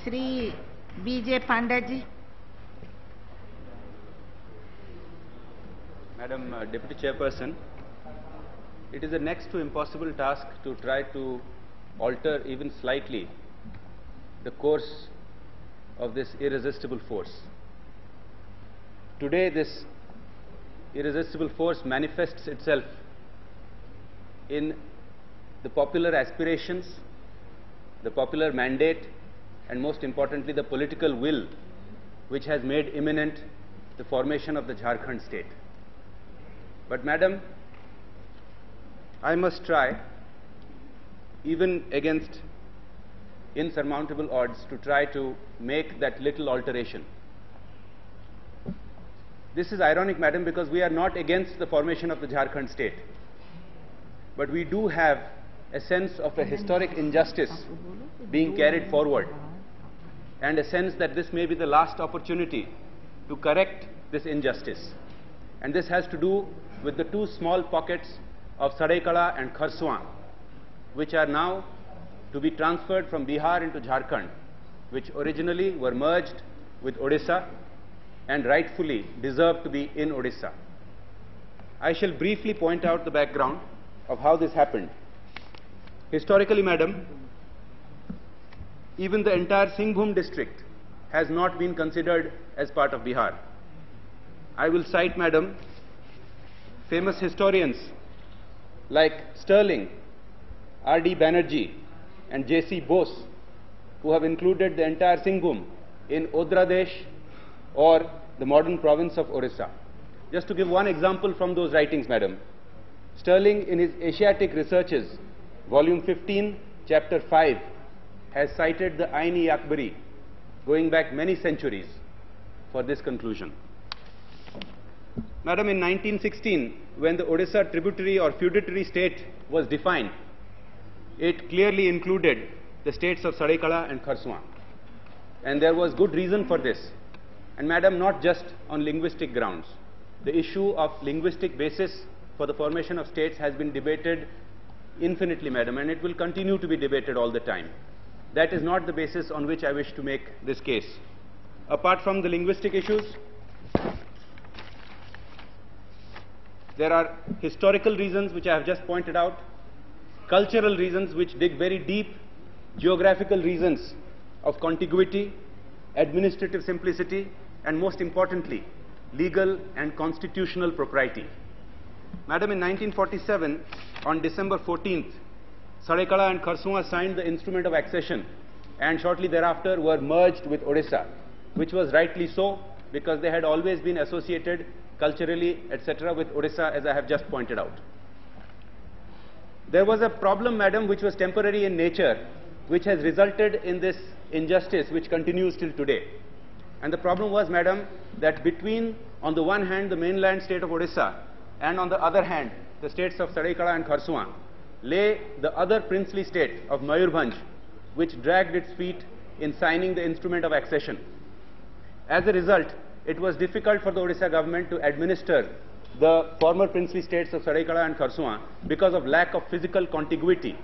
Shri B.J. Panda ji. Madam Deputy Chairperson, it is a next to impossible task to try to alter even slightly the course of this irresistible force. Today, this irresistible force manifests itself in the popular aspirations, the popular mandate, and most importantly, the political will which has made imminent the formation of the Jharkhand state. But Madam, I must try, even against insurmountable odds, to try to make that little alteration. This is ironic, Madam, because we are not against the formation of the Jharkhand state, but we do have a sense of a historic injustice being carried forward, and a sense that this may be the last opportunity to correct this injustice. And this has to do with the two small pockets of Saraikala and Kharsuan, which are now to be transferred from Bihar into Jharkhand, which originally were merged with Odisha and rightfully deserve to be in Odisha. I shall briefly point out the background of how this happened. Historically, Madam, even the entire Singhbhum district has not been considered as part of Bihar. I will cite, Madam, famous historians like Sterling, R.D. Banerjee, and J.C. Bose, who have included the entire Singhbhum in Odradesh, or the modern province of Orissa. Just to give one example from those writings, Madam, Sterling, in his Asiatic Researches, volume 15, chapter 5, has cited the Ain-i-Akbari, going back many centuries, for this conclusion. Madam, in 1916, when the Odisha tributary or feudatory state was defined, it clearly included the states of Saraikala and Kharsuan. And there was good reason for this. And Madam, not just on linguistic grounds. The issue of linguistic basis for the formation of states has been debated infinitely, Madam, and it will continue to be debated all the time. That is not the basis on which I wish to make this case. Apart from the linguistic issues, there are historical reasons which I have just pointed out, cultural reasons which dig very deep, geographical reasons of contiguity, administrative simplicity, and most importantly, legal and constitutional propriety. Madam, in 1947, on December 14th, Saraikala and Kharsuan signed the instrument of accession, and shortly thereafter were merged with Odisha, which was rightly so, because they had always been associated culturally, etc., with Odisha, as I have just pointed out. There was a problem, Madam, which was temporary in nature, which has resulted in this injustice which continues till today. And the problem was, Madam, that between, on the one hand, the mainland state of Odisha, and on the other hand, the states of Saraikala and Kharsuan, lay the other princely state of Mayurbhanj, which dragged its feet in signing the instrument of accession. As a result, it was difficult for the Odisha government to administer the former princely states of Saraikala and Kharsuan because of lack of physical contiguity.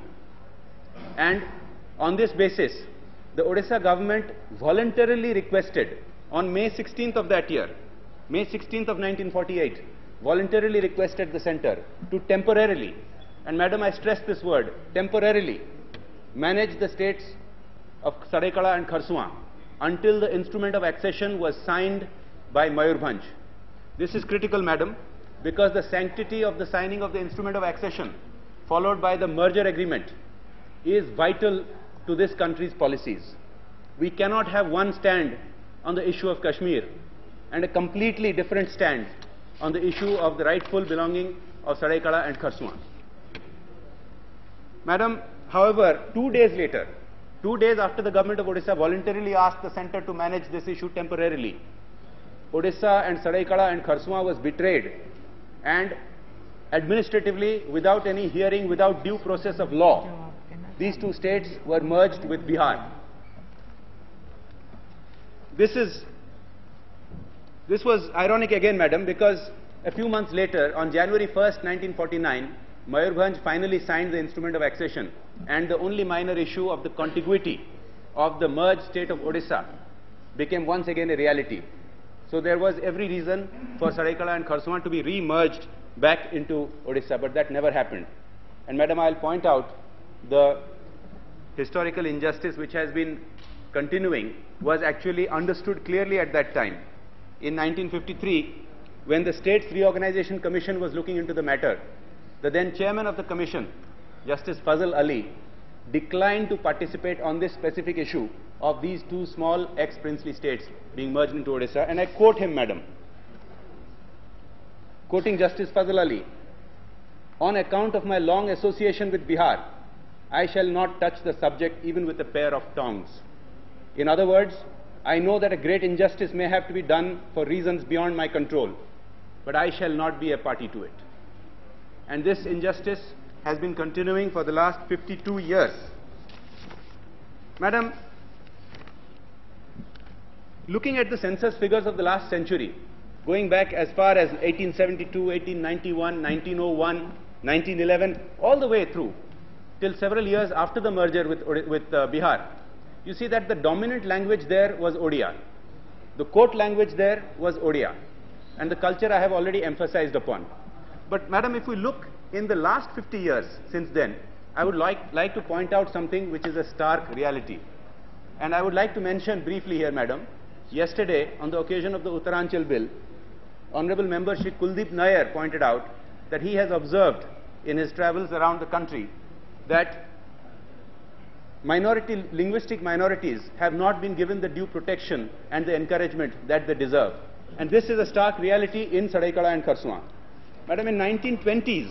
And on this basis, the Odisha government voluntarily requested on May 16th of that year, May 16th of 1948, voluntarily requested the center to temporarily, and Madam, I stress this word, temporarily, manage the states of Saraikala and Kharsuan until the instrument of accession was signed by Mayurbhanj. This is critical, Madam, because the sanctity of the signing of the instrument of accession, followed by the merger agreement, is vital to this country's policies. We cannot have one stand on the issue of Kashmir and a completely different stand on the issue of the rightful belonging of Saraikala and Kharsuan. Madam, however, 2 days later, 2 days after the government of Odisha voluntarily asked the center to manage this issue temporarily, Odisha and Saraikala and Kharsuan was betrayed, and administratively, without any hearing, without due process of law, these two states were merged with Bihar. This was ironic again, Madam, because a few months later, on January 1st, 1949, Mayurbhanj finally signed the instrument of accession, and the only minor issue of the contiguity of the merged state of Odisha became once again a reality. So there was every reason for Saraikela and Kharsuan to be re-merged back into Odisha, but that never happened. And Madam, I'll point out the historical injustice which has been continuing was actually understood clearly at that time. In 1953, when the State's Reorganization Commission was looking into the matter, the then chairman of the commission, Justice Fazl Ali, declined to participate on this specific issue of these two small ex-princely states being merged into Odisha. And I quote him, Madam, quoting Justice Fazl Ali, "On account of my long association with Bihar, I shall not touch the subject even with a pair of tongs." In other words, I know that a great injustice may have to be done for reasons beyond my control, but I shall not be a party to it. And this injustice has been continuing for the last 52 years. Madam, looking at the census figures of the last century, going back as far as 1872, 1891, 1901, 1911, all the way through, till several years after the merger with Bihar, you see that the dominant language there was Odia. The court language there was Odia. And the culture I have already emphasized upon. But Madam, if we look in the last 50 years since then, I would like to point out something which is a stark reality. And I would like to mention briefly here, Madam, yesterday on the occasion of the Uttaranchal Bill, Honorable Member Shri Kuldeep Nair pointed out that he has observed in his travels around the country that linguistic minorities have not been given the due protection and the encouragement that they deserve. And this is a stark reality in Saraikela and Kharsuan. Madam, in 1920s,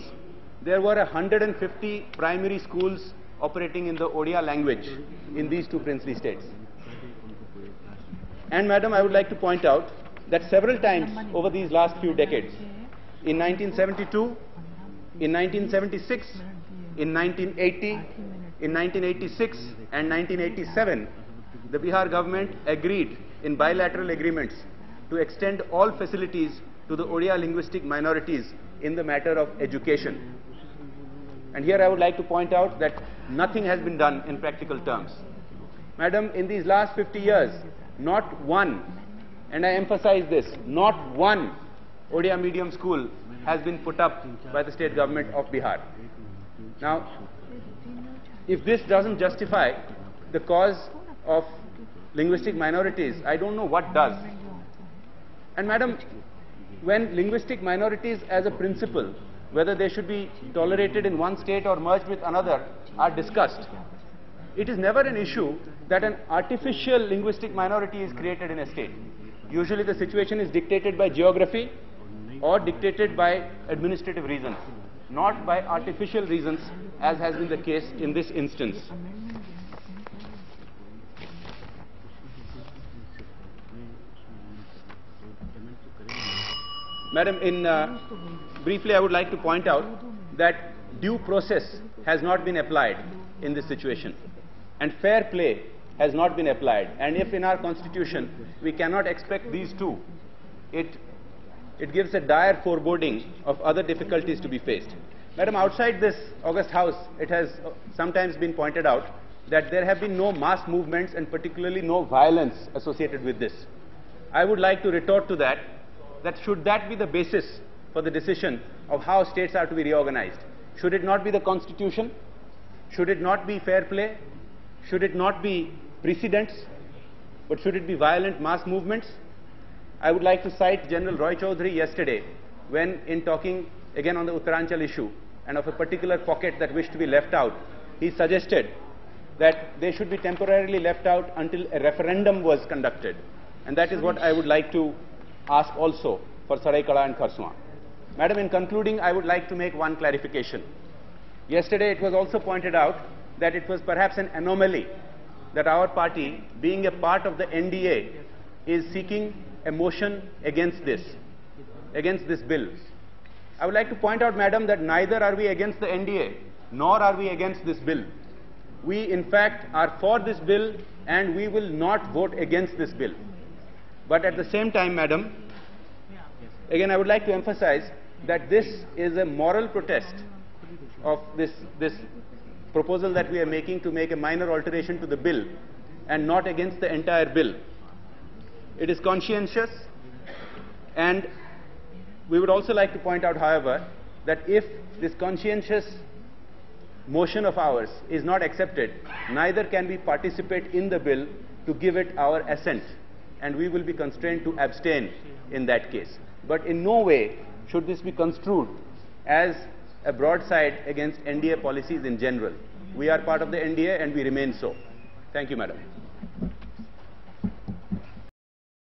there were 150 primary schools operating in the Odia language in these two princely states. And Madam, I would like to point out that several times over these last few decades, in 1972, in 1976, in 1980, in 1986 and 1987, the Bihar government agreed in bilateral agreements to extend all facilities to the Odia linguistic minorities in the matter of education. And here I would like to point out that nothing has been done in practical terms. Madam, in these last 50 years, not one, and I emphasize this, not one Odia medium school has been put up by the state government of Bihar. Now, if this doesn't justify the cause of linguistic minorities, I don't know what does. And Madam, when linguistic minorities as a principle, whether they should be tolerated in one state or merged with another, are discussed, it is never an issue that an artificial linguistic minority is created in a state. Usually the situation is dictated by geography or dictated by administrative reasons, not by artificial reasons, as has been the case in this instance. Madam, briefly I would like to point out that due process has not been applied in this situation, and fair play has not been applied. And if in our constitution we cannot expect these two, it gives a dire foreboding of other difficulties to be faced. Madam, outside this august house, it has sometimes been pointed out that there have been no mass movements and particularly no violence associated with this. I would like to retort to that should that be the basis for the decision of how states are to be reorganized? Should it not be the constitution? Should it not be fair play? Should it not be precedents? But should it be violent mass movements? I would like to cite General Roy Chaudhary yesterday when, in talking again on the Uttaranchal issue and of a particular pocket that wished to be left out, he suggested that they should be temporarily left out until a referendum was conducted. And that is what I would like to ask also for Saraikela and Kharsuan. Madam, in concluding, I would like to make one clarification. Yesterday it was also pointed out that it was perhaps an anomaly that our party, being a part of the NDA, is seeking a motion against this bill. I would like to point out, Madam, that neither are we against the NDA, nor are we against this bill. We, in fact, are for this bill, and we will not vote against this bill. But at the same time, Madam, again, I would like to emphasize that this is a moral protest of this proposal that we are making to make a minor alteration to the bill. and not against the entire bill. It is conscientious, and we would also like to point out, however, that if this conscientious motion of ours is not accepted, neither can we participate in the bill to give it our assent, and we will be constrained to abstain in that case. But in no way should this be construed as a broadside against NDA policies in general. We are part of the NDA and we remain so. Thank you, Madam.